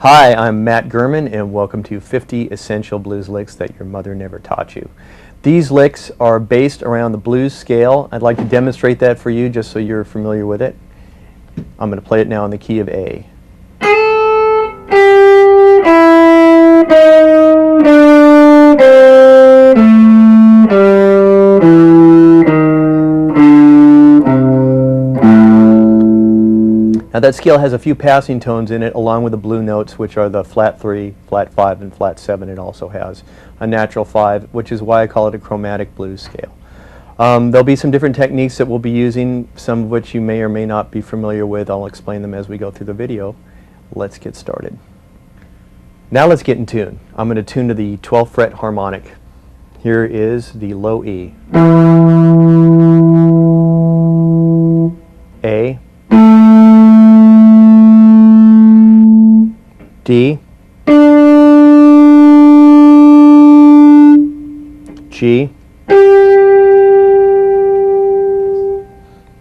Hi, I'm Matt Gurman, and welcome to 50 Essential Blues Licks That Your Mother Never Taught You. These licks are based around the blues scale. I'd like to demonstrate that for you just so you're familiar with it. I'm going to play it now in the key of A. Now that scale has a few passing tones in it along with the blue notes, which are the flat 3, flat 5, and flat 7. It also has a natural 5, which is why I call it a chromatic blues scale. There'll be some different techniques that we'll be using, some of which you may or may not be familiar with. I'll explain them as we go through the video. Let's get started. Now let's get in tune. I'm going to tune to the 12th fret harmonic. Here is the low E. A. D, G,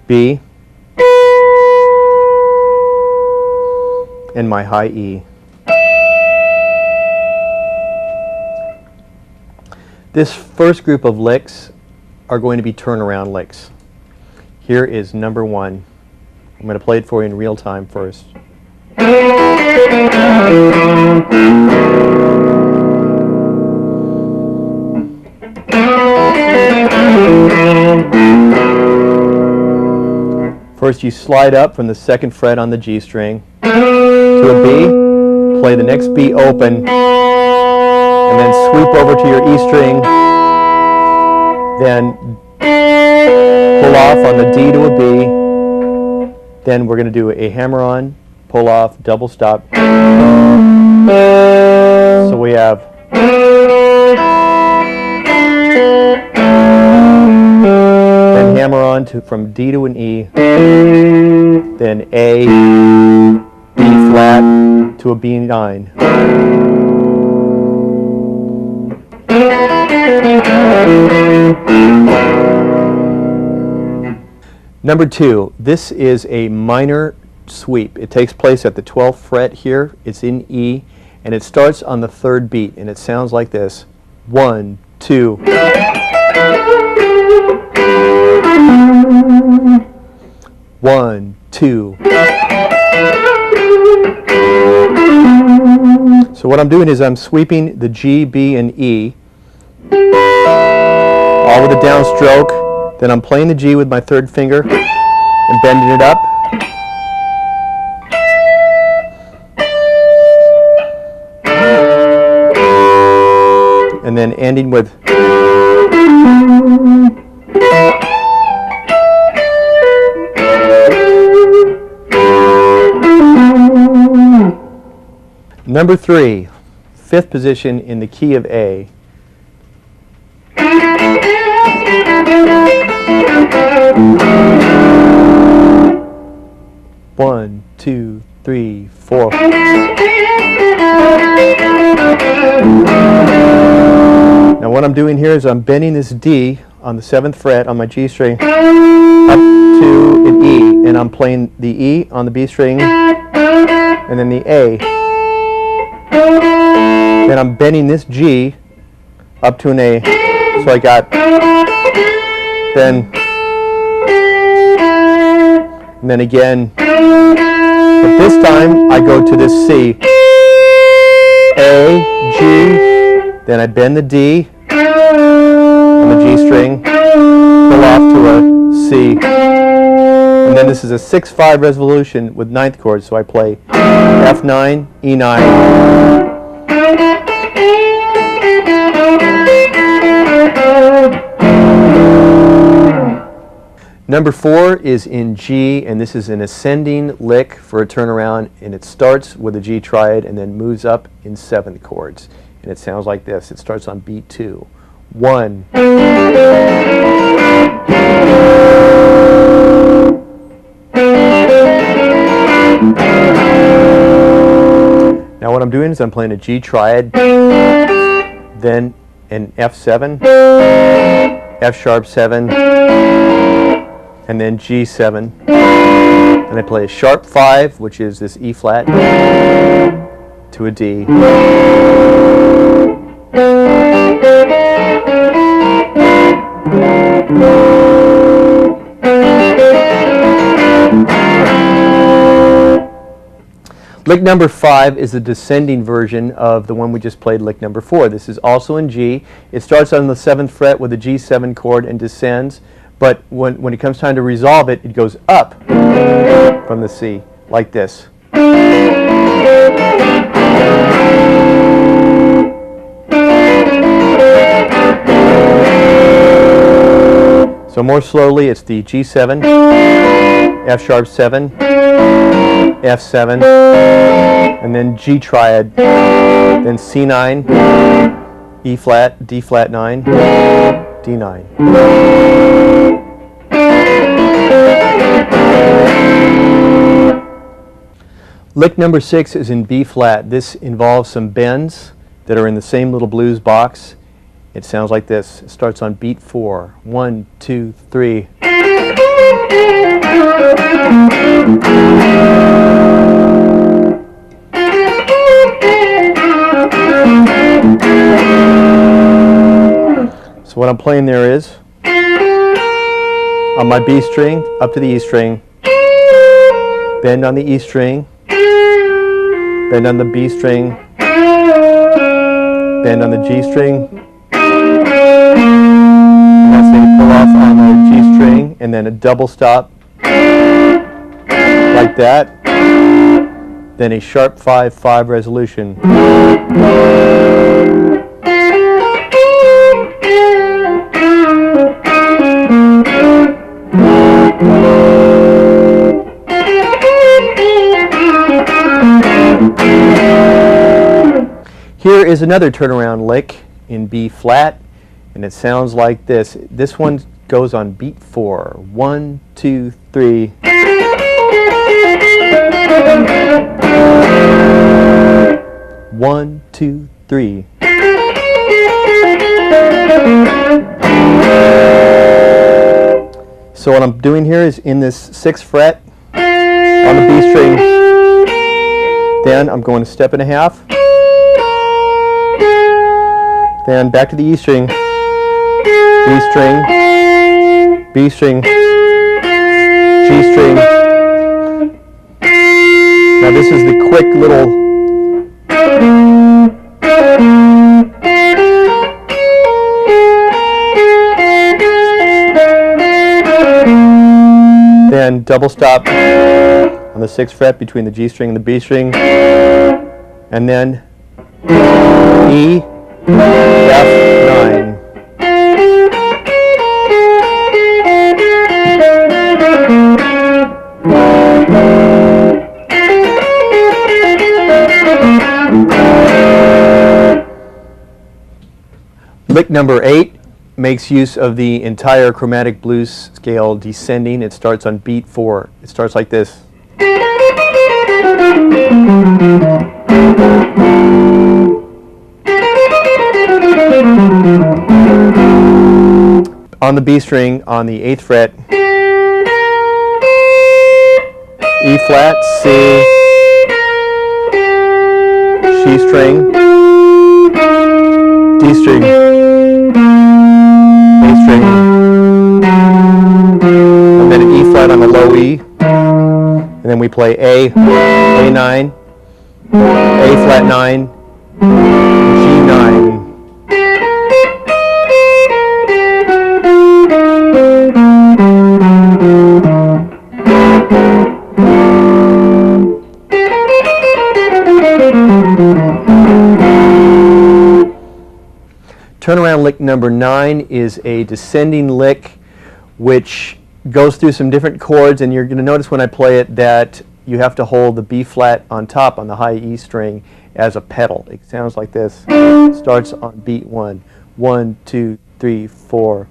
B, and my high E. This first group of licks are going to be turnaround licks. Here is number 1. I'm going to play it for you in real time first. First you slide up from the 2nd fret on the G string to a B, play the next B open, and then sweep over to your E string, then pull off on the D to a B, then we're going to do a hammer-on, pull off, double stop. So we have then hammer on from D to an E, then A, B flat to a B9. Number 2, this is a minor sweep. It takes place at the 12th fret here. It's in E, and it starts on the 3rd beat, and it sounds like this. 1, 2. 1, 2. So what I'm doing is I'm sweeping the G, B, and E, all with a downstroke. Then I'm playing the G with my 3rd finger and bending it up. And then ending with number 3, 5th position in the key of A. One, 2, 3, 4. Now what I'm doing here is I'm bending this D on the 7th fret on my G string up to an E, and I'm playing the E on the B string and then the A. Then I'm bending this G up to an A, so I got then and then again, but this time I go to this C, A, G, then I bend the D on the G string, pull off to a C, and then this is a 6/5 resolution with 9th chord, so I play F9, E9. Number 4 is in G, and this is an ascending lick for a turnaround, and it starts with a G triad and then moves up in 7th chords. And it sounds like this. It starts on beat 2. 1. Now what I'm doing is I'm playing a G triad, then an F7, F sharp 7, and then G7. And I play a sharp 5, which is this E flat, to a D. Lick number 5 is the descending version of the one we just played, lick number 4. This is also in G. It starts on the 7th fret with a G7 chord and descends, but when it comes time to resolve it, it goes up from the C, like this. So more slowly, it's the G7, F sharp 7, F7, and then G triad, then C9, E flat, D flat 9, D9. Lick number 6 is in B flat. This involves some bends that are in the same little blues box. It sounds like this. It starts on beat 4. 1, 2, 3. So what I'm playing there is, on my B string, up to the E string, bend on the E string, bend on the B string, bend on the G string, and that's then pull off on the G string, and then a double stop, like that, then a sharp 5/5 resolution. Here is another turnaround lick in B flat, and it sounds like this. This one goes on beat 4. 1, 2, 3. One, two, three. So what I'm doing here is in this 6th fret on the B string, then I'm going a step and a half, then back to the E string, B string, B string, G string. Now this is the quick little then double stop on the 6th fret between the G string and the B string, and then E, F9. Lick number 8 makes use of the entire chromatic blues scale descending. It starts on beat 4. It starts like this. On the B string, on the 8th fret, E flat, C, G string, D string, A string, and then an E flat on the low E, and then we play A, A9, A flat 9, G9. Turnaround lick number 9 is a descending lick which goes through some different chords, and you're going to notice when I play it that you have to hold the B flat on top on the high E string as a pedal. It sounds like this. It starts on beat 1. 1, 2, 3, 4.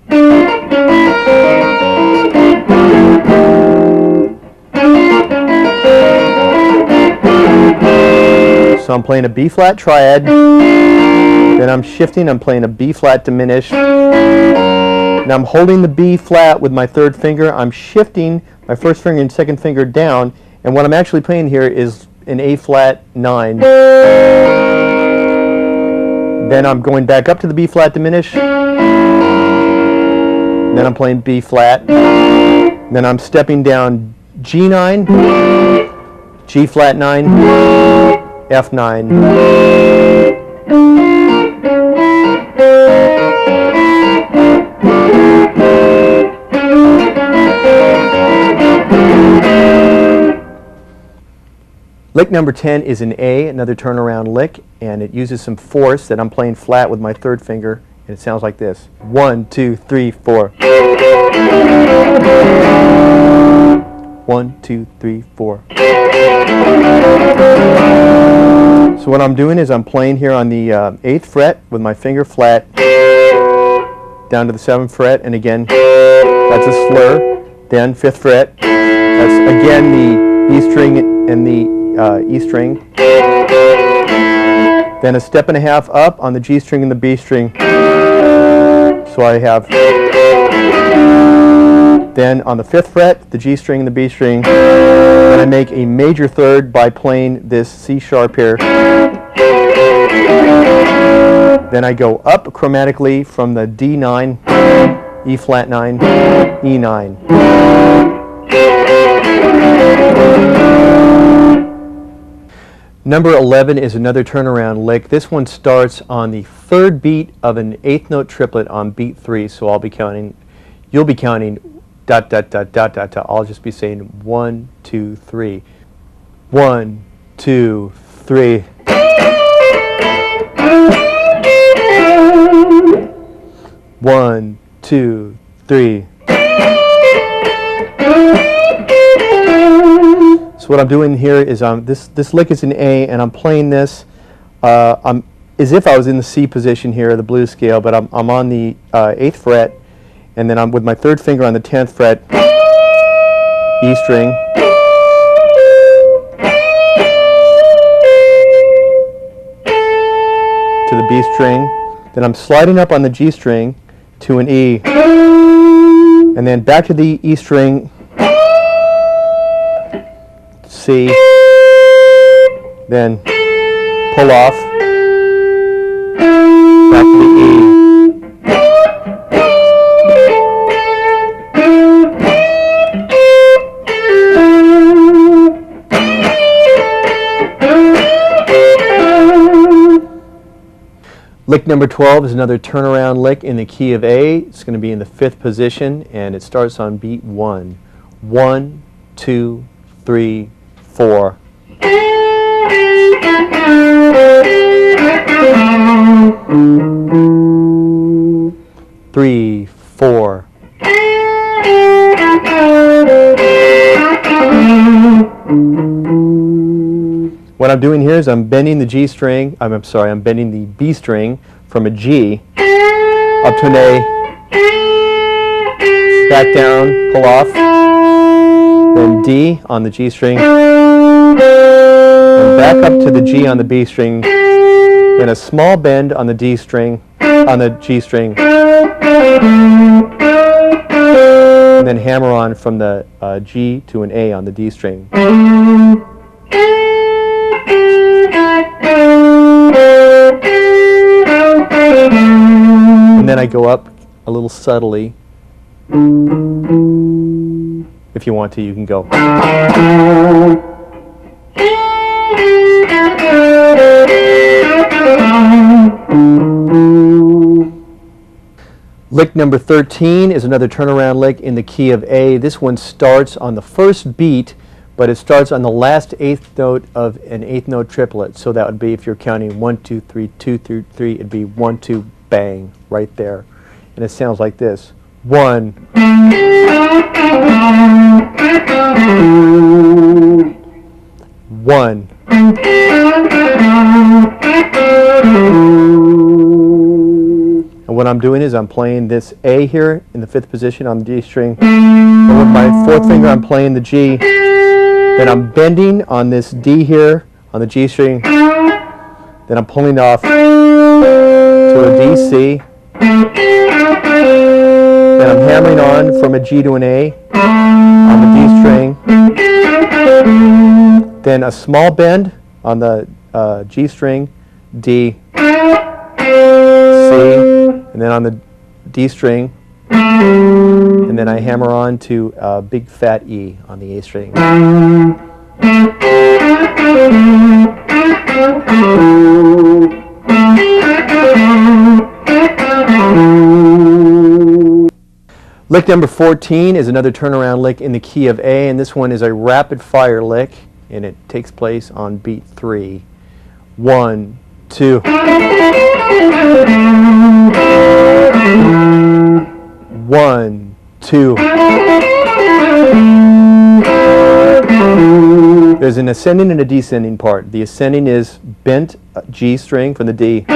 So I'm playing a B flat triad, then I'm shifting, I'm playing a B flat diminished. Now I'm holding the B flat with my 3rd finger, I'm shifting my 1st finger and 2nd finger down, and what I'm actually playing here is an A flat 9. Then I'm going back up to the B flat diminished. Then I'm playing B flat. Then I'm stepping down G9, G flat 9, F9. Lick number 10 is an A, another turnaround lick, and it uses some force that I'm playing flat with my third finger, and it sounds like this. 1, 2, 3, 4. 1, 2, 3, 4. So what I'm doing is I'm playing here on the 8th fret with my finger flat down to the 7th fret, and again, that's a slur. Then 5th fret, that's again the B string and the E string. Then a step and a half up on the G string and the B string. So I have, then on the 5th fret, the G string and the B string. Then I make a major third by playing this C sharp here. Then I go up chromatically from the D9, E flat 9, E9. Number 11 is another turnaround lick. This one starts on the 3rd beat of an 8th note triplet on beat 3. So I'll be counting, you'll be counting dot, dot, dot, dot, dot, dot. I'll just be saying 1, 2, 3. 1, 2, 3. 1, 2, 3. So what I'm doing here is this lick is an A, and I'm playing this as if I was in the C position here, the blues scale, but I'm on the 8th fret, and then I'm with my 3rd finger on the 10th fret, E string, to the B string, then I'm sliding up on the G string to an E, and then back to the E string, C, then pull off, back to the E. Lick number 12 is another turnaround lick in the key of A. It's going to be in the 5th position, and it starts on beat 1. 1, 2, 3, 4. 3, 4. What I'm doing here is I'm bending the G string, I'm bending the B string from a G up to an A, back down, pull off, then D on the G string, and back up to the G on the B string, then a small bend on the D string, on the G string, and then hammer on from the G to an A on the D string. And then I go up a little subtly. If you want to, you can go. Lick number 13 is another turnaround lick in the key of A. This one starts on the 1st beat, but it starts on the last 8th note of an 8th note triplet. So that would be, if you're counting 1, 2, 3, 2, 3, 3, it'd be 1, 2, bang, right there. And it sounds like this. 1. 1. And what I'm doing is I'm playing this A here in the 5th position on the D string. And with my 4th finger I'm playing the G. Then I'm bending on this D here on the G string. Then I'm pulling off to a D, C. Then I'm hammering on from a G to an A on the D string. then a small bend on the G string, D, C, and then on the D string, and then I hammer on to a big fat E on the A string. Lick number 14 is another turnaround lick in the key of A, and this one is a rapid fire lick, and it takes place on beat 3. 1, 2. 1, 2. There's an ascending and a descending part. The ascending is bent G string from the D up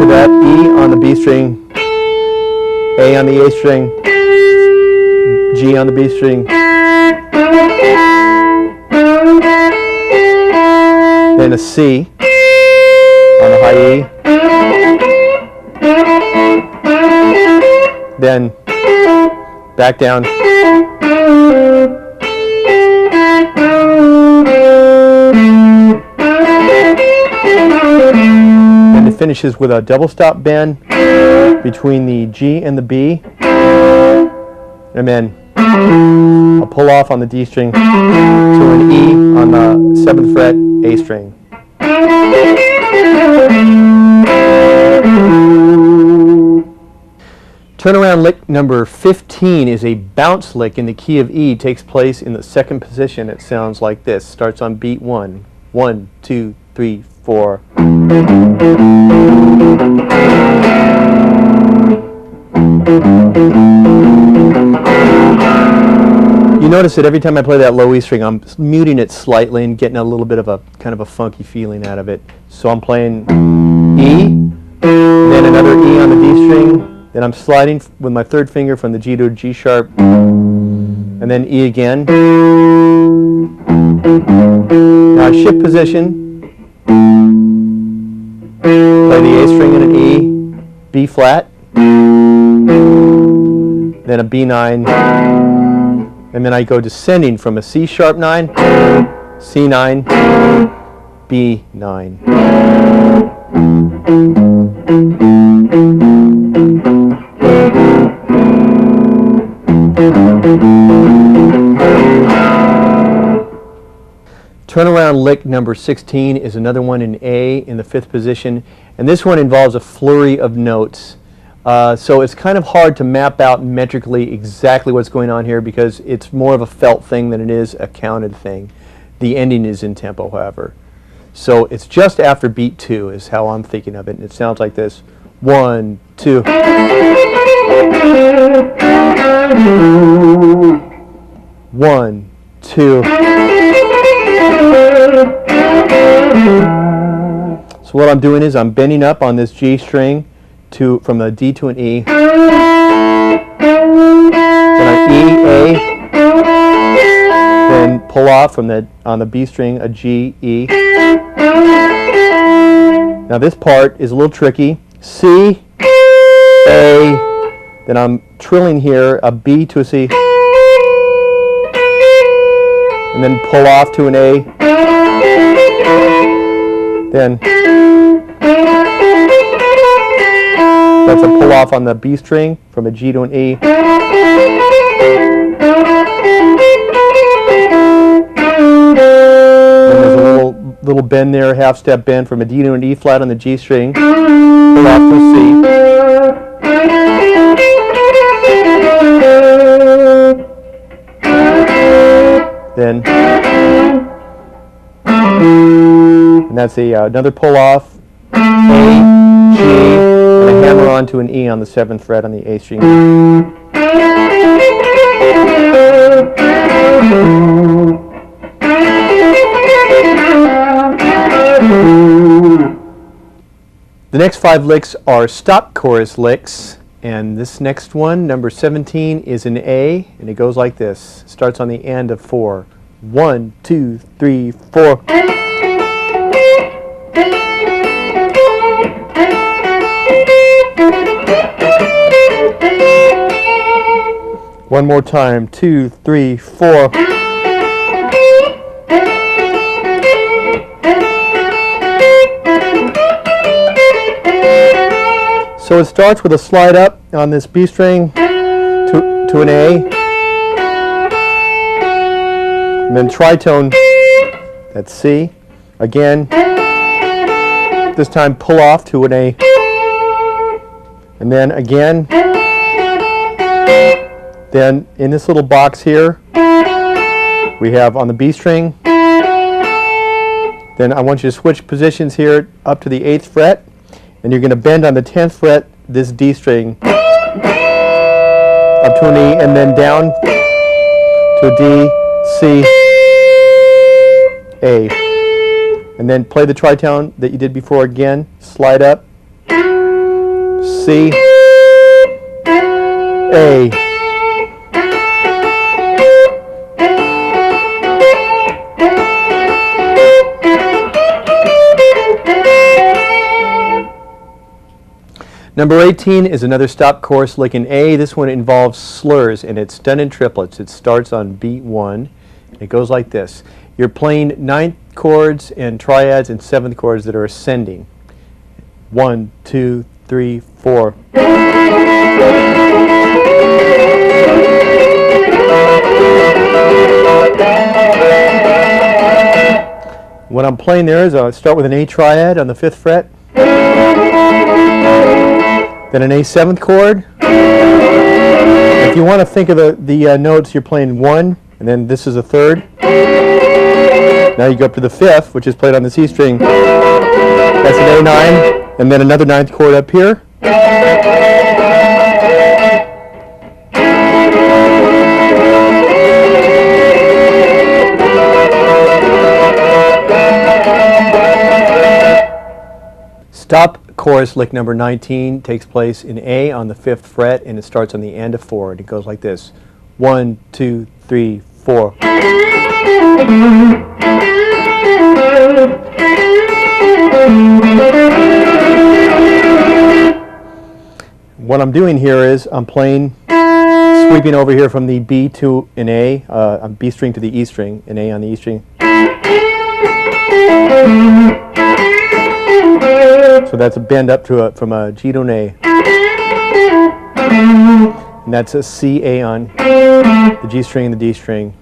to that E on the B string, A on the A string, G on the B string, then a C on the high E, then back down, and it finishes with a double stop bend between the G and the B, and then a pull off on the D string to an E on the 7th fret A string. Turnaround lick number 15 is a bounce lick in the key of E. It takes place in the 2nd position. It sounds like this. Starts on beat 1. 1, 2, 3, 4. You notice that every time I play that low E string, I'm muting it slightly and getting a little bit of a kind of a funky feeling out of it. So I'm playing E, then another E on the D string, then I'm sliding with my 3rd finger from the G to a G sharp, and then E again. Now I shift position, play the A string and an E, B flat, then a B9, and then I go descending from a C sharp 9, C9, B9. Turnaround lick number 16 is another one in A in the 5th position, and this one involves a flurry of notes. So it's kind of hard to map out metrically exactly what's going on here because it's more of a felt thing than it is a counted thing. The ending is in tempo, however. So it's just after beat 2 is how I'm thinking of it, and it sounds like this. 1, 2. 1, 2. So what I'm doing is I'm bending up on this G string from a D to an E, then an E, A, then pull off on the B string a G, E. Now this part is a little tricky. C, A, then I'm trilling here a B to a C, and then pull off to an A, then that's a pull off on the B string from a G to an E. And there's a little bend there, half step bend from a D to an E flat on the G string. Pull off to a C. Then, and that's another pull off, A, G, and a hammer onto an E on the 7th fret on the A string. The next 5 licks are stop chorus licks, and this next one, number 17, is an A, and it goes like this. It starts on the end of 4. 1, 2, 3, 4. One more time. 2, 3, 4. So it starts with a slide up on this B string to an A, and then tritone, that's C. Again, this time pull off to an A, and then again. Then in this little box here, we have on the B string. Then I want you to switch positions here up to the 8th fret, and you're going to bend on the 10th fret this D string up to an E, and then down to a D, C, A. And then play the tritone that you did before again. Slide up, C, A. Number 18 is another stop chorus lick in A. This one involves slurs, and it's done in triplets. It starts on beat 1. It goes like this. You're playing 9th chords and triads and 7th chords that are ascending. 1, 2, 3, 4. What I'm playing there is I'll start with an A triad on the 5th fret. Then an A 7th chord. If you want to think of the notes, you're playing 1, and then this is a 3rd. Now you go up to the 5th, which is played on the C string. That's an A9, and then another 9th chord up here. Stop chorus lick number 19 takes place in A on the 5th fret, and it starts on the end of 4, and it goes like this. 1, 2, 3, 4. What I'm doing here is I'm playing, sweeping over here from the B to an A, B string to the E string, an A on the E string. So that's a bend up to from a G to an A. And that's a C, A on the G string and the D string.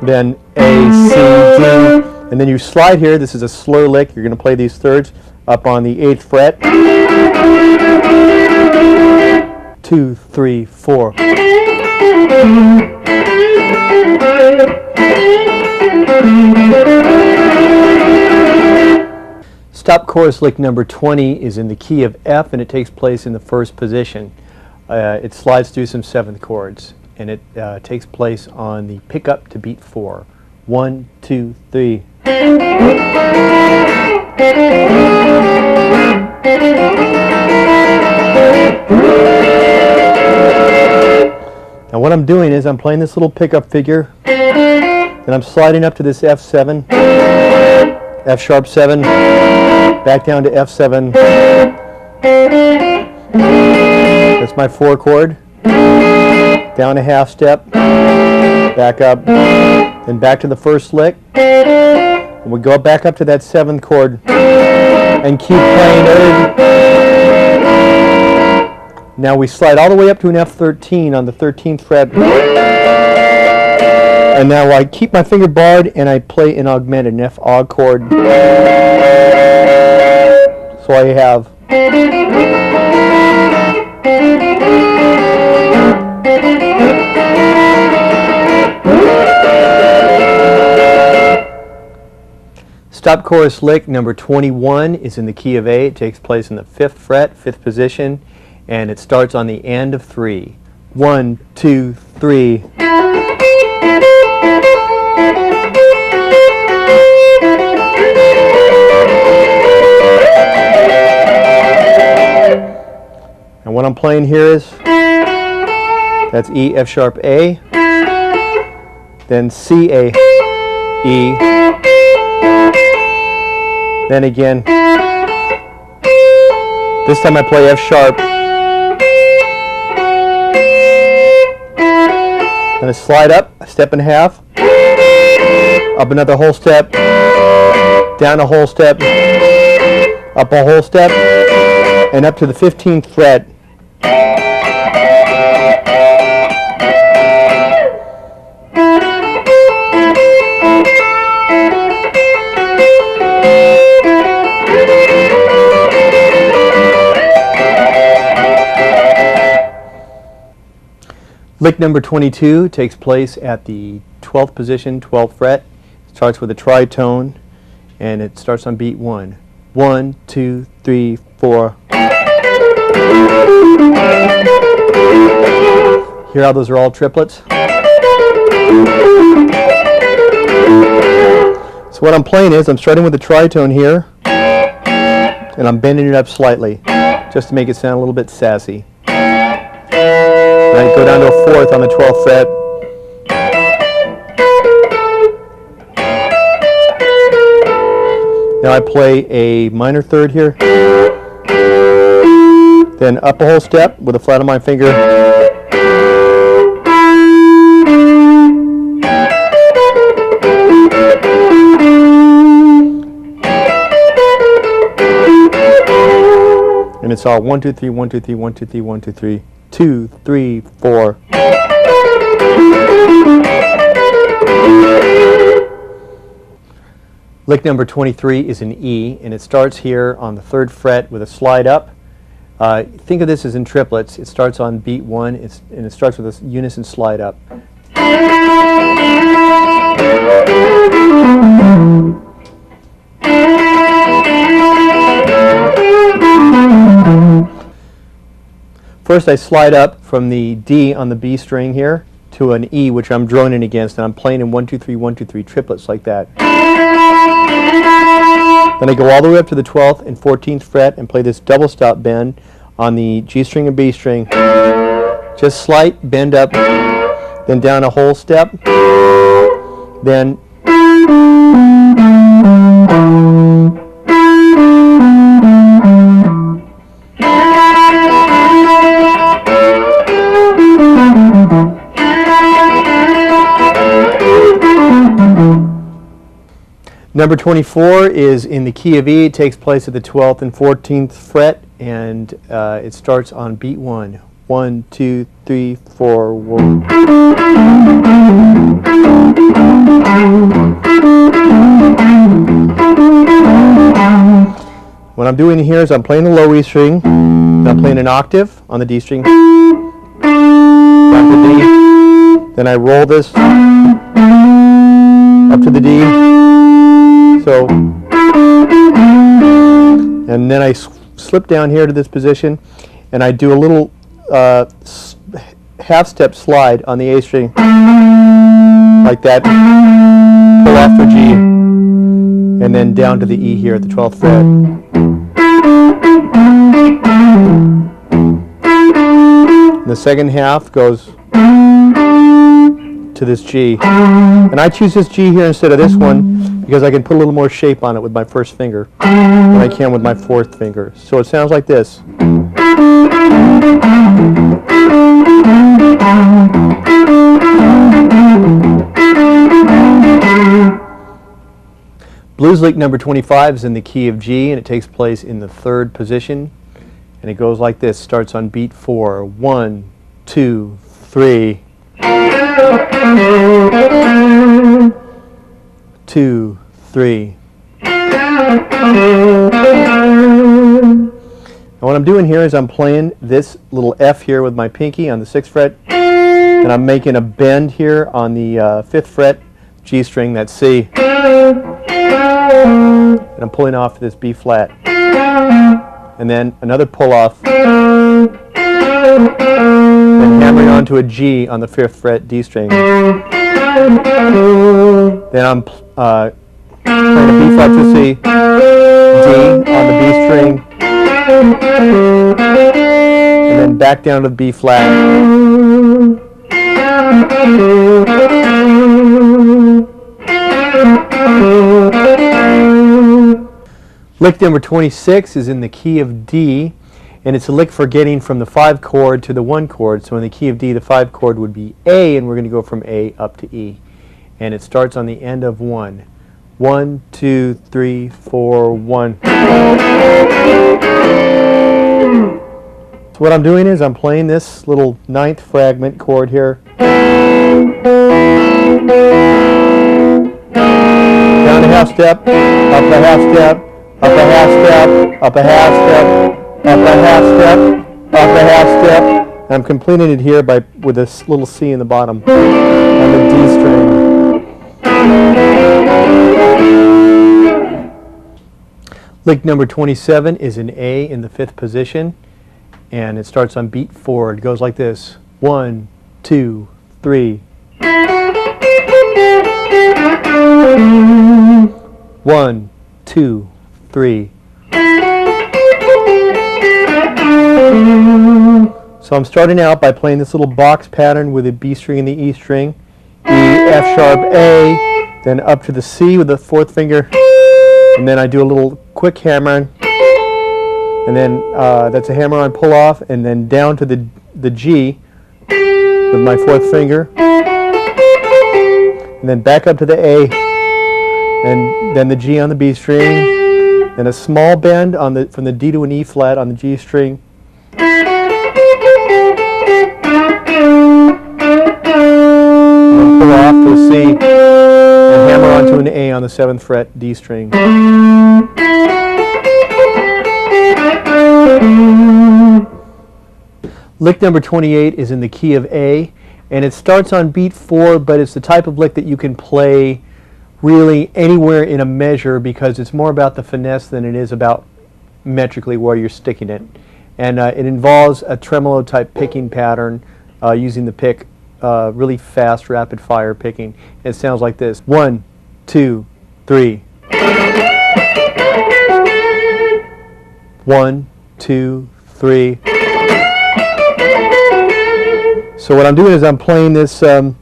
Then A, C, D. And then you slide here. This is a slur lick. You're going to play these thirds up on the 8th fret. 2, 3, 4. Stop chorus lick number 20 is in the key of F, and it takes place in the 1st position. It slides through some 7th chords, and it takes place on the pickup to beat 4. 1, 2, 3. Now what I'm doing is I'm playing this little pickup figure, and I'm sliding up to this F7, F sharp 7, back down to F7. That's my 4 chord. Down a half step, back up, then back to the 1st lick. And we go back up to that 7th chord and keep playing it. Now we slide all the way up to an F13 on the 13th fret. And now I keep my finger barred and I play an augmented, an F aug chord. So I have. Stop chorus lick number 21 is in the key of A. It takes place in the 5th fret, 5th position, and it starts on the end of 3. 1, 2, 3. And what I'm playing here is, that's E, F sharp A, then C, A, E, then again, this time I play F sharp, and I slide up, a step and a half, up another whole step, down a whole step, up a whole step, and up to the 15th fret. Lick number 22 takes place at the 12th position, 12th fret. It starts with a tritone, and it starts on beat 1. 1, 2, 3, 4. Hear how those are all triplets? So what I'm playing is I'm starting with a tritone here, and I'm bending it up slightly, just to make it sound a little bit sassy. I go down to a 4th on the 12th fret. Now I play a minor 3rd here. Then up a whole step with a flat on my finger. And it's all 1, 2, 3, 1, 2, 3, 1, 2, 3, 1, 2, 3. 2, 3, 4. Lick number 23 is an E, and it starts here on the 3rd fret with a slide up. Think of this as in triplets. It starts on beat 1, and it starts with a unison slide up. First I slide up from the D on the B string here to an E, which I'm droning against, and I'm playing in 1, 2, 3, 1, 2, 3 triplets like that. Then I go all the way up to the 12th and 14th fret and play this double stop bend on the G string and B string. Just slight bend up, then down a whole step, then number 24 is in the key of E. It takes place at the 12th and 14th fret, and it starts on beat 1. 1, 2, 3, 4, 1. What I'm doing here is I'm playing the low E string, and I'm playing an octave on the D string, back to D, then I roll this up to the D, so, and then I slip down here to this position, and I do a little half step slide on the A string, like that, pull off to G, and then down to the E here at the 12th fret. And the second half goes to this G. And I choose this G here instead of this one because I can put a little more shape on it with my first finger than I can with my 4th finger. So it sounds like this. Blues lick number 25 is in the key of G, and it takes place in the 3rd position, and it goes like this. Starts on beat 4. 1, 2, 3. 2, 3. And what I'm doing here is I'm playing this little F here with my pinky on the 6th fret, and I'm making a bend here on the 5th fret, G string, that's C. And I'm pulling off this B flat. And then another pull off. Then hammering onto a G on the 5th fret D string. Then I'm playing a B flat to C, D on the B string, and then back down to the B flat. Lick number 26 is in the key of D, and it's a lick for getting from the 5 chord to the 1 chord. So in the key of D, the 5 chord would be A, and we're going to go from A up to E. and it starts on the end of 1. 1, 2, 3, 4, 1. So what I'm doing is I'm playing this little 9th fragment chord here. Down a half step, up a half step, up a half step, up a half step, up a half step, up a half step. And I'm completing it here with this little C in the bottom on the D string. Lick number 27 is an A in the 5th position, and it starts on beat 4. It goes like this: 1, 2, 3. 1, 2, 3. So I'm starting out by playing this little box pattern with the B string and the E string, E, F sharp, A, then up to the C with the 4th finger, and then I do a little quick hammer, and then that's a hammer-on pull-off, and then down to the G with my 4th finger, and then back up to the A, and then the G on the B string, then a small bend from the D to an E flat on the G string, and pull off to a C, and hammer onto an A on the 7th fret D string. Lick number 28 is in the key of A, and it starts on beat 4, but it's the type of lick that you can play really anywhere in a measure because it's more about the finesse than it is about metrically where you're sticking it. And it involves a tremolo type picking pattern using the pick, really fast, rapid fire picking. It sounds like this: 1, 2, 3. 1, 2, 3. So what I'm doing is I'm playing this an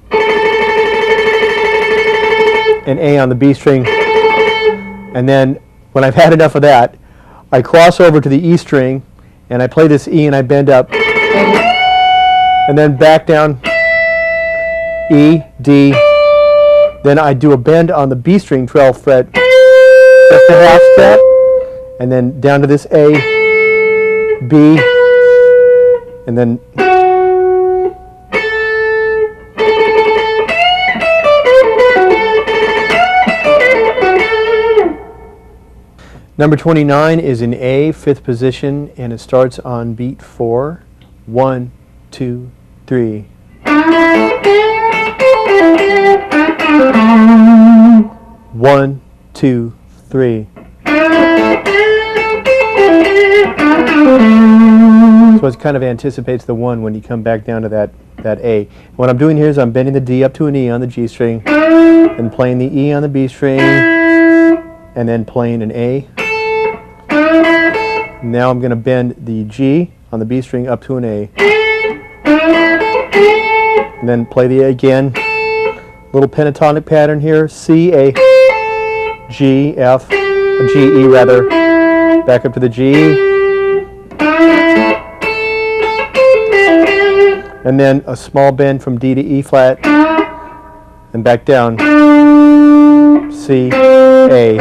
A on the B string, and then when I've had enough of that, I cross over to the E string and I play this E and I bend up, and then back down, E, D, then I do a bend on the B string 12th fret, just a half step, and then down to this A, B, and then number 29 is in A, 5th position, and it starts on beat 4. 1, 2, 3. 1, 2, 3. So it kind of anticipates the 1 when you come back down to that A. What I'm doing here is I'm bending the D up to an E on the G string, and playing the E on the B string, and then playing an A. Now I'm going to bend the G on the B string up to an A, and then play the A again. Little pentatonic pattern here: C, A, G, F, G, E rather, back up to the G, and then a small bend from D to E flat, and back down, C, A.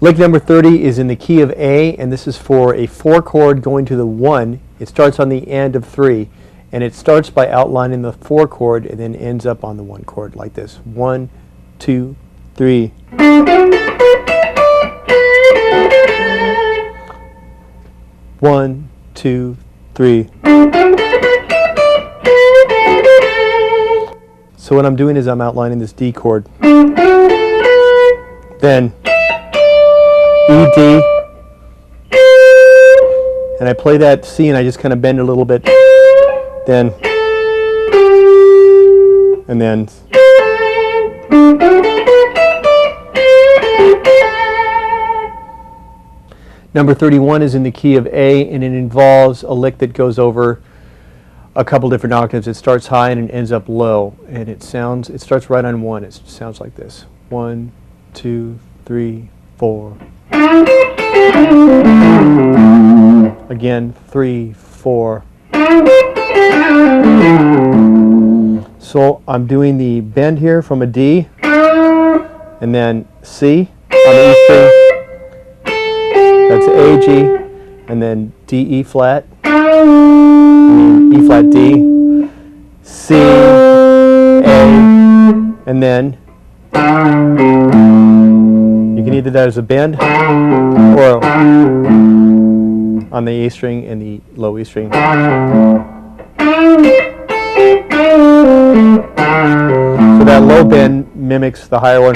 Lick number 30 is in the key of A, and this is for a 4 chord going to the 1. It starts on the end of 3, and it starts by outlining the 4 chord and then ends up on the 1 chord like this: 1, 2, 3. 1, 2, 3. So what I'm doing is I'm outlining this D chord, then E, D, and I play that C and I just kind of bend a little bit, then, and then. Number 31 is in the key of A, and it involves a lick that goes over a couple different octaves. It starts high and it ends up low, and it starts right on 1. It sounds like this: 1, 2, 3, 4. Again, 3, 4. So I'm doing the bend here from a D, and then C on the E string. That's A, G, and then D, E flat, E flat, D, C, A, and then you can either do that as a bend or on the A string and the low E string. So that low bend mimics the higher one.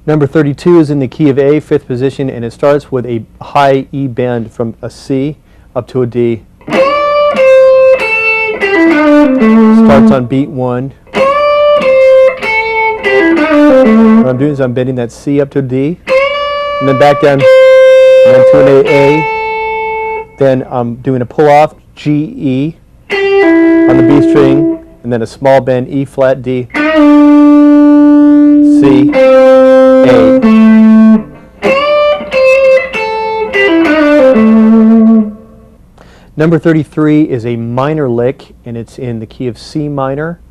Number 32 is in the key of A, 5th position, and it starts with a high E bend from a C up to a D. Starts on beat 1. What I'm doing is I'm bending that C up to a D, and then back down, and then to an A. Then I'm doing a pull off G, E on the B string, and then a small bend E flat, D, C, A. Number 33 is a minor lick, and it's in the key of C minor,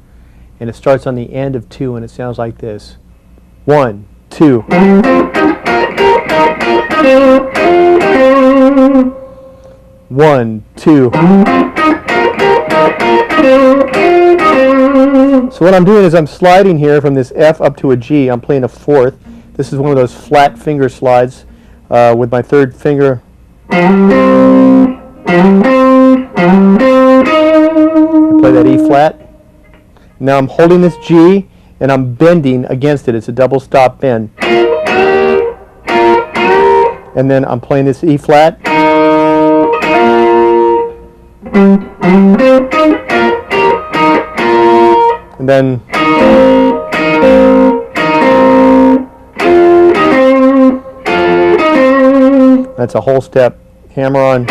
and it starts on the end of 2, and it sounds like this. 1, 2. 1, 2. So what I'm doing is I'm sliding here from this F up to a G. I'm playing a 4th. This is one of those flat finger slides with my 3rd finger. I play that E flat. Now I'm holding this G and I'm bending against it. It's a double stop bend. And then I'm playing this E flat. And then that's a whole step hammer on.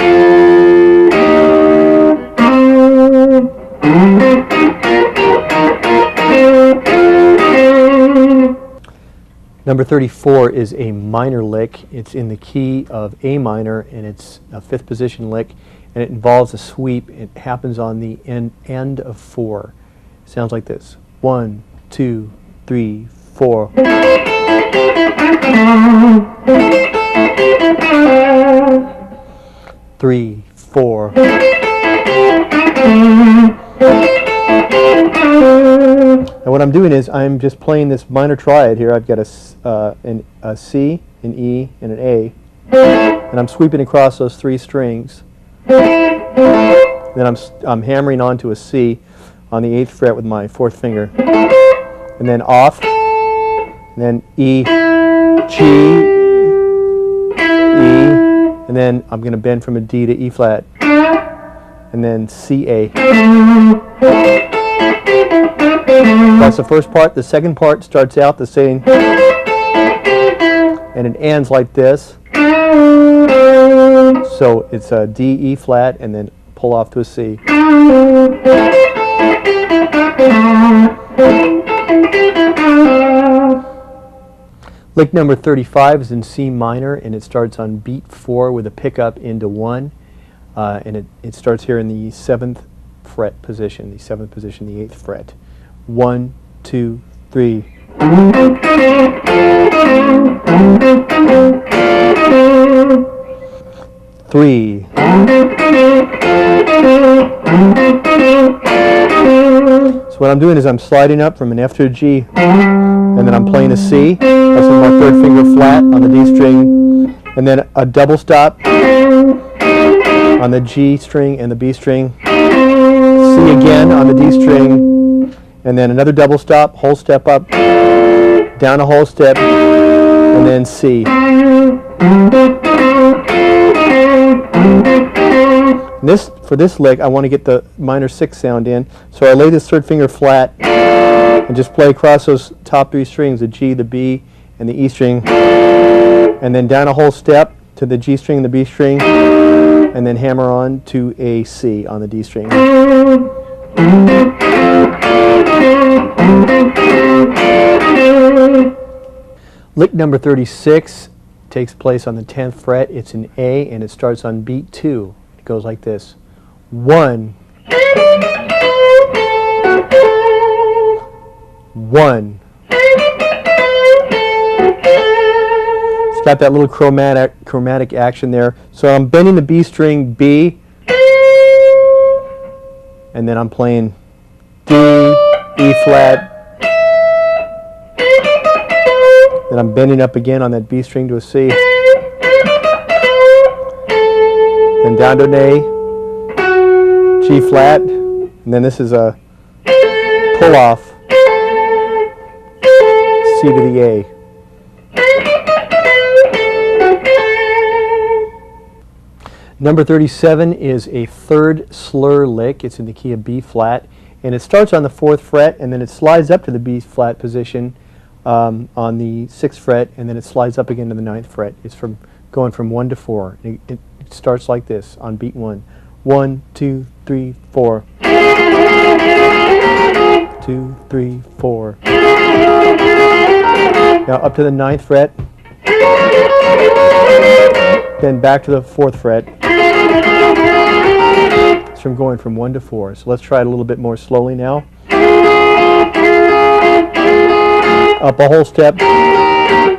Number 34 is a minor lick. It's in the key of A minor, and it's a 5th position lick, and it involves a sweep. It happens on the end of 4. It sounds like this. 1, 2, 3, 4. 3, 4. And what I'm doing is I'm just playing this minor triad here. I've got a C, an E, and an A, and I'm sweeping across those 3 strings. Then I'm hammering onto a C on the 8th fret with my 4th finger, and then off, and then E, G, E, and then I'm going to bend from a D to E flat, and then C, A. That's the first part. The second part starts out the same, and it ends like this. So it's a D, E flat, and then pull off to a C. Lick number 35 is in C minor, and it starts on beat 4 with a pickup into 1, and it starts here in the 7th fret position, the 7th position, the 8th fret. 1, 2, 3. Three. So what I'm doing is I'm sliding up from an F to a G, and then I'm playing a C. That's with my 3rd finger flat on the D string, and then a double stop on the G string and the B string, C again on the D string, and then another double stop, whole step up, down a whole step, and then C. For this lick, I want to get the minor 6 sound in, so I lay this 3rd finger flat and just play across those top 3 strings, the G, the B, and the E string, and then down a whole step to the G string and the B string, and then hammer on to a C on the D string. Lick number 36 takes place on the 10th fret. It's an A, and it starts on beat 2. It goes like this. 1, 1. It's got that little chromatic action there. So I'm bending the B string B, and then I'm playing D, E flat. Then I'm bending up again on that B string to a C. Then down to an A, G flat, and then this is a pull off, C to the A. Number 37 is a third slur lick. It's in the key of B flat, and it starts on the 4th fret, and then it slides up to the B flat position on the 6th fret, and then it slides up again to the 9th fret. It's going from 1 to 4. It starts like this on beat 1. 1, 2, 3, 4. 2, 3, 4. Now up to the 9th fret, then back to the 4th fret. It's from going from 1 to 4. So let's try it a little bit more slowly now. Up a whole step,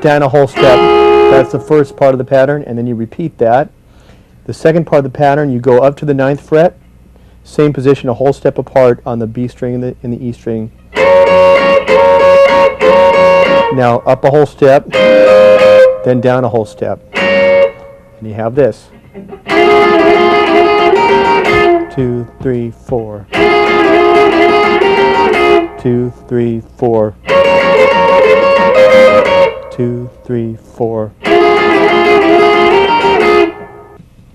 down a whole step. That's the first part of the pattern, and then you repeat that. The second part of the pattern, you go up to the 9th fret, same position, a whole step apart on the B string and the E string. Now up a whole step, then down a whole step. And you have this. 2, 3, 4. 2, 3, 4. 2, 3, 4.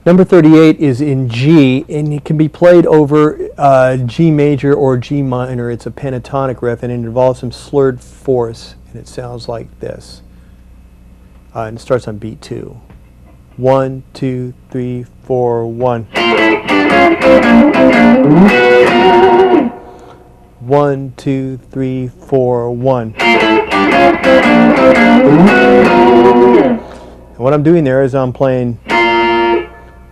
Number 38 is in G, and it can be played over G major or G minor. It's a pentatonic riff, and it involves some slurred fourths, and it sounds like this. And it starts on beat 2. 1, 2, 3, 4, 1. 1, 2, 3, 4, 1. And what I'm doing there is I'm playing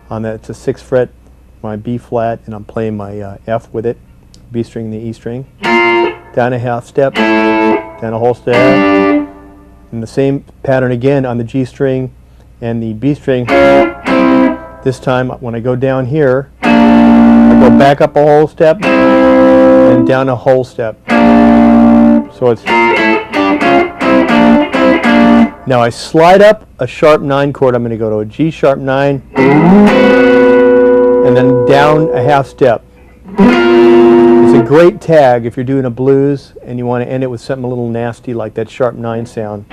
on that, it's a 6th fret, my B flat, and I'm playing my F with it, B string and the E string. Down a half step, down a whole step, and the same pattern again on the G string and the B string. This time when I go down here, I go back up a whole step and down a whole step. So it's, now I slide up a sharp 9 chord. I'm going to go to a G sharp 9 and then down a half step. It's a great tag if you're doing a blues and you want to end it with something a little nasty like that sharp 9 sound.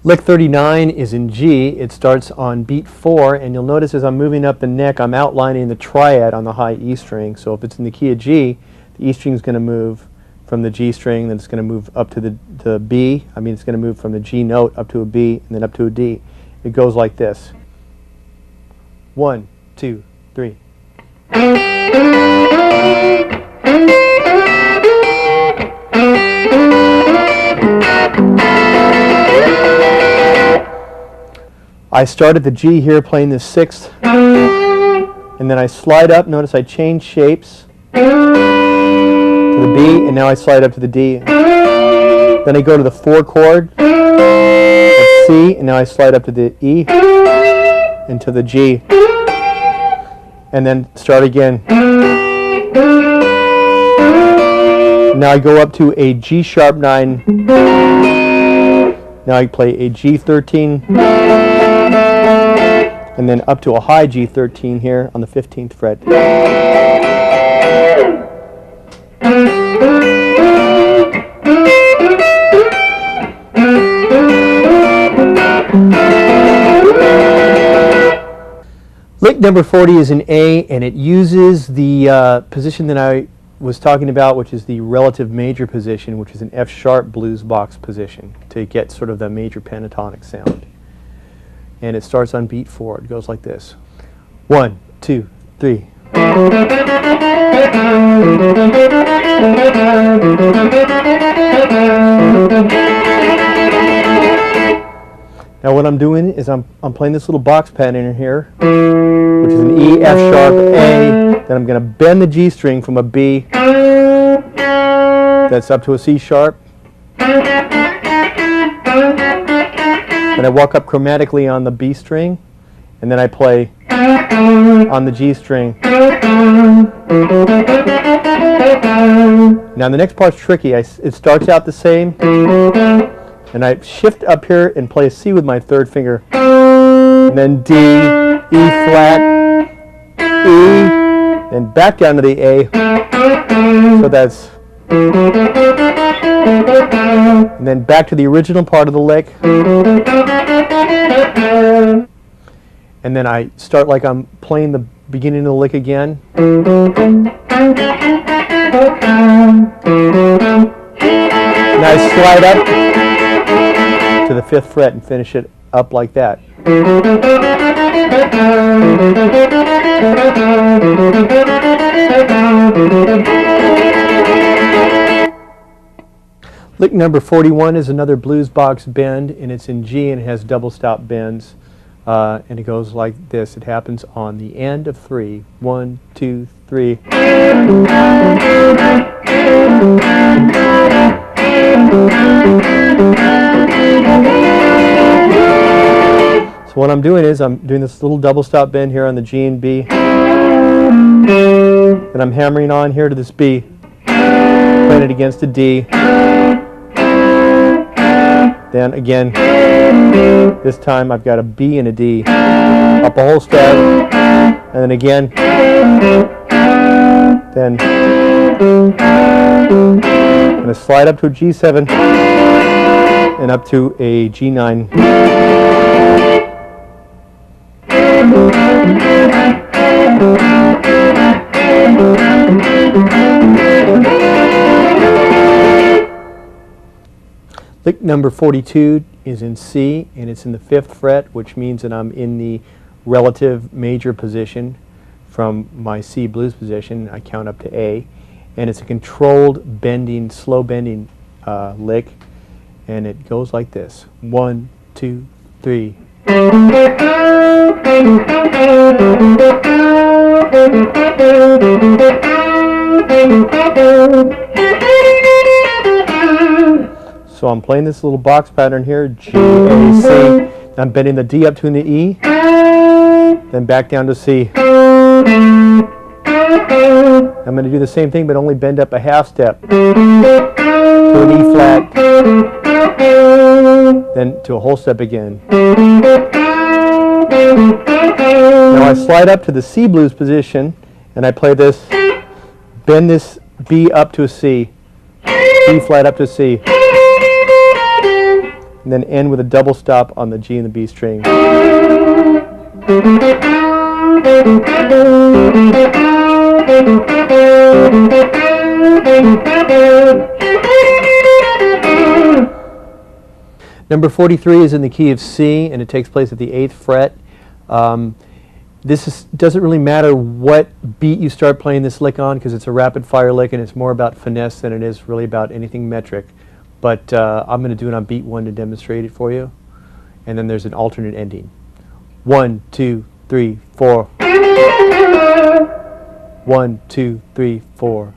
Lick 39 is in G. It starts on beat 4, and you'll notice as I'm moving up the neck, I'm outlining the triad on the high E string. So if it's in the key of G, the E string is going to move from the G string, then it's going to move up to the B. I mean, it's going to move from the G note up to a B, and then up to a D. It goes like this. 1, 2, 3. I start at the G here playing the 6th, and then I slide up. Notice I change shapes to the B, and now I slide up to the D. Then I go to the 4 chord at C, and now I slide up to the E and to the G, and then start again. Now I go up to a G sharp 9. Now I play a G13, and then up to a high G13 here on the 15th fret. Lick number 40 is an A, and it uses the position that I was talking about, which is the relative major position, which is an F sharp blues box position to get sort of the major pentatonic sound. And it starts on beat 4. It goes like this. 1, 2, 3. Now what I'm doing is I'm playing this little box pattern in here, which is an E, F sharp, A. Then I'm going to bend the G string from a B that's up to a C sharp. Then I walk up chromatically on the B string, and then I play on the G string. Now the next part's tricky. It starts out the same, and I shift up here and play a C with my third finger, and then D, E flat, E, and back down to the A. So that's, and then back to the original part of the lick, and then I start like I'm playing the beginning of the lick again. And I slide up to the 5th fret and finish it up like that. Lick number 41 is another blues box bend, and it's in G and it has double stop bends. And it goes like this. It happens on the end of 3. 1, 2, 3. So what I'm doing is I'm doing this little double stop bend here on the G and B. And I'm hammering on here to this B, playing it against a D. Then again, this time I've got a B and a D, up a whole step, and then again, then I'm going to slide up to a G7 and up to a G9. Lick number 42 is in C, and it's in the 5th fret, which means that I'm in the relative major position from my C blues position. I count up to A, and it's a controlled bending, slow bending lick, and it goes like this. 1, 2, 3. So I'm playing this little box pattern here, G, A, C. I'm bending the D up to an E, then back down to C. I'm going to do the same thing, but only bend up a half step to an E flat, then to a whole step again. Now I slide up to the C blues position, and I play this, bend this B up to a C, B flat up to a C, and then end with a double stop on the G and the B string. Number 43 is in the key of C, and it takes place at the 8th fret. Doesn't really matter what beat you start playing this lick on, because it's a rapid fire lick and it's more about finesse than it is really about anything metric. But I'm going to do it on beat 1 to demonstrate it for you. And then there's an alternate ending. 1, 2, 3, 4. 1, 2, 3, 4.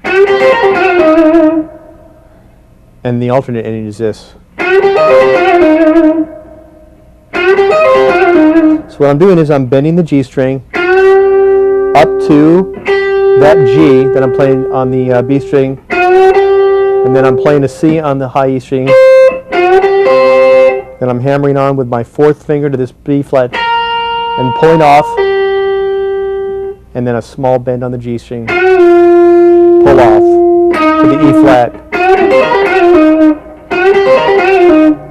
And the alternate ending is this. So what I'm doing is I'm bending the G string up to that G that I'm playing on the B string, and then I'm playing a C on the high E string. Then I'm hammering on with my 4th finger to this B flat and pulling off, and then a small bend on the G string, pull off to the E flat.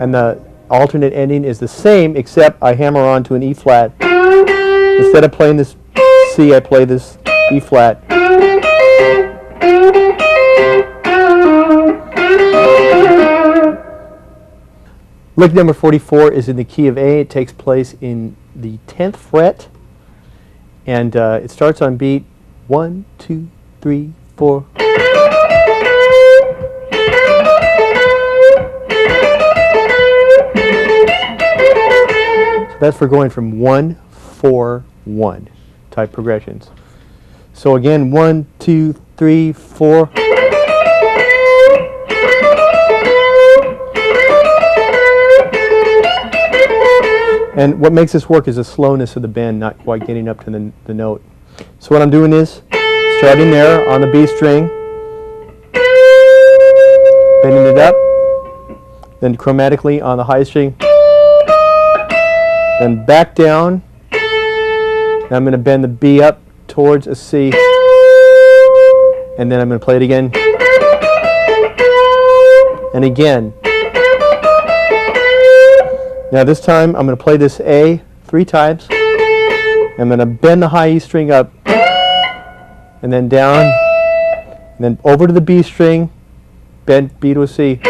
And the alternate ending is the same, except I hammer on to an E flat. Instead of playing this C, I play this E flat. Lick number 44 is in the key of A. It takes place in the 10th fret, and it starts on beat 1, 2, 3, 4. So that's for going from 1, 4, 1 type progressions. So again, 1, 2, 3, 4. And what makes this work is the slowness of the bend, not quite getting up to the note. So what I'm doing is starting there on the B string, bending it up, then chromatically on the high string, then back down. Now I'm going to bend the B up towards a C, and then I'm going to play it again, and again. Now this time I'm going to play this A 3 times. I'm going to bend the high E string up, and then down, and then over to the B string, bend B to a C.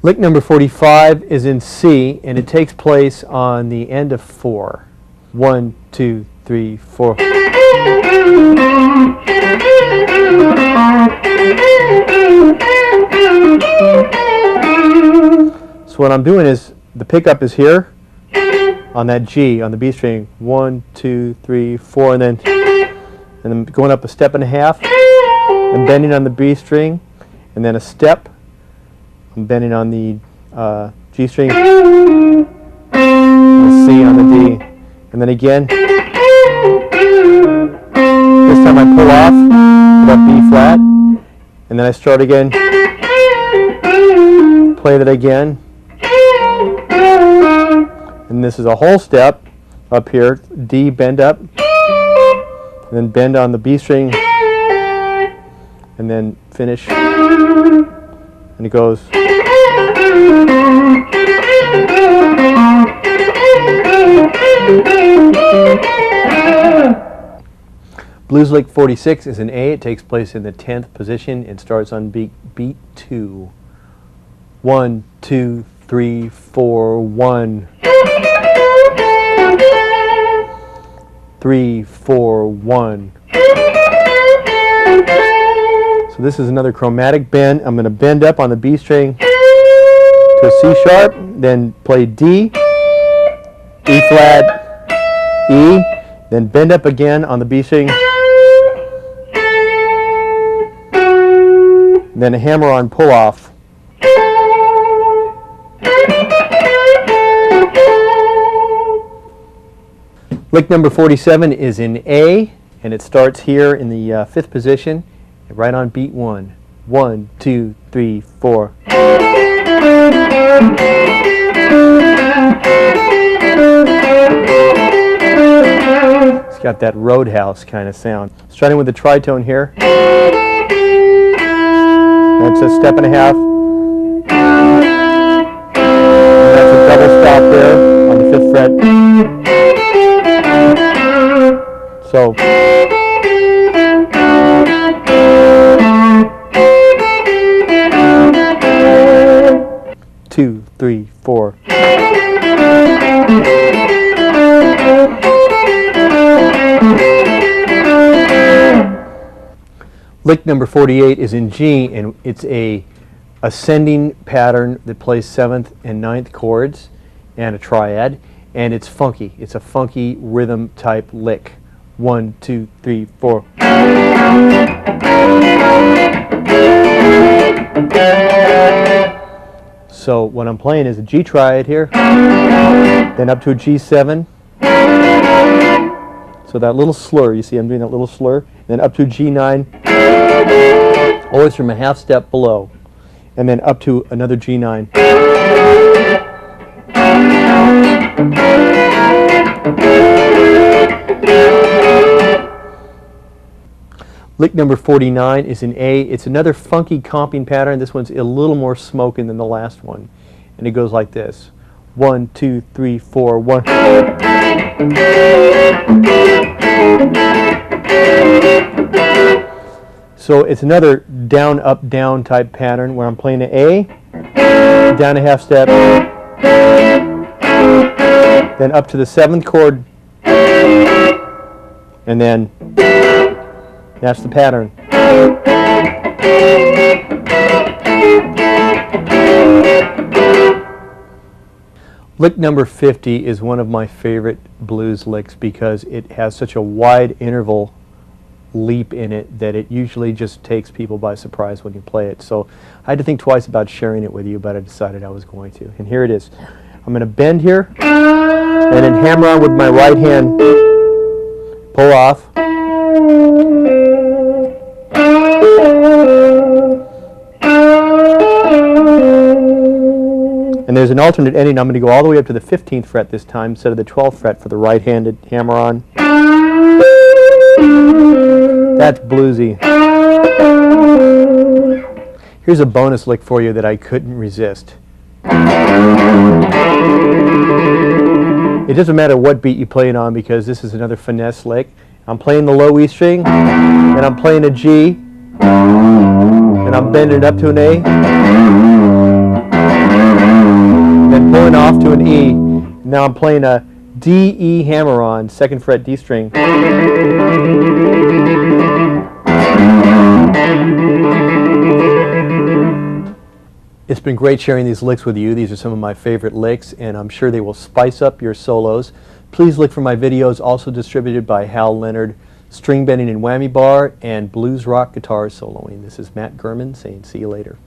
Lick number 45 is in C, and it takes place on the end of 4. 1, 2, 3, 4. So what I'm doing is the pickup is here on that G on the B string. 1, 2, 3, 4, and then I'm going up a step and a half and bending on the B string, and then a step. I'm bending on the G string, and C on the D, and then again. This time I pull off, put up B flat, and then I start again, play that again, and this is a whole step up here, D, bend up, and then bend on the B string, and then finish, and it goes. Blues Lick 46 is an A. It takes place in the 10th position and starts on beat 2. 1, 2, 3, 4, 1. 3, 4, 1. So this is another chromatic bend. I'm going to bend up on the B string to a C sharp, then play D, E flat, E, then bend up again on the B string, then a hammer on pull off. Lick number 47 is in A, and it starts here in the 5th position, right on beat 1. 1, 2, 3, 4. It's got that roadhouse kind of sound. Starting with the tritone here. That's a step and a half. That's a double stop there on the 5th fret. So 2, 3, 4. Lick number 48 is in G, and it's a ascending pattern that plays 7th and 9th chords and a triad, and it's funky. It's a funky rhythm type lick. 1, 2, 3, 4. So what I'm playing is a G triad here, then up to a G7. So that little slur, you see I'm doing that little slur, then up to a G9, always from a half step below, and then up to another G9. Lick number 49 is in A. It's another funky comping pattern. This one's a little more smoking than the last one. And it goes like this. 1, 2, 3, 4, 1. So it's another down, up, down type pattern where I'm playing an A, down a half step, then up to the 7th chord, and then that's the pattern. Lick number 50 is one of my favorite blues licks because it has such a wide interval leap in it that it usually just takes people by surprise when you play it. So I had to think twice about sharing it with you, but I decided I was going to. And here it is. I'm going to bend here and then hammer on with my right hand, pull off. And there's an alternate ending. I'm going to go all the way up to the 15th fret this time instead of the 12th fret for the right-handed hammer on. That's bluesy. Here's a bonus lick for you that I couldn't resist. It doesn't matter what beat you play it on because this is another finesse lick. I'm playing the low E string, and I'm playing a G, and I'm bending it up to an A, then pulling off to an E. Now I'm playing a D, E hammer on, 2nd fret D string. It's been great sharing these licks with you. These are some of my favorite licks, and I'm sure they will spice up your solos. Please look for my videos, also distributed by Hal Leonard, String Bending and Whammy Bar, and Blues Rock Guitar Soloing. This is Matt Gurman saying see you later.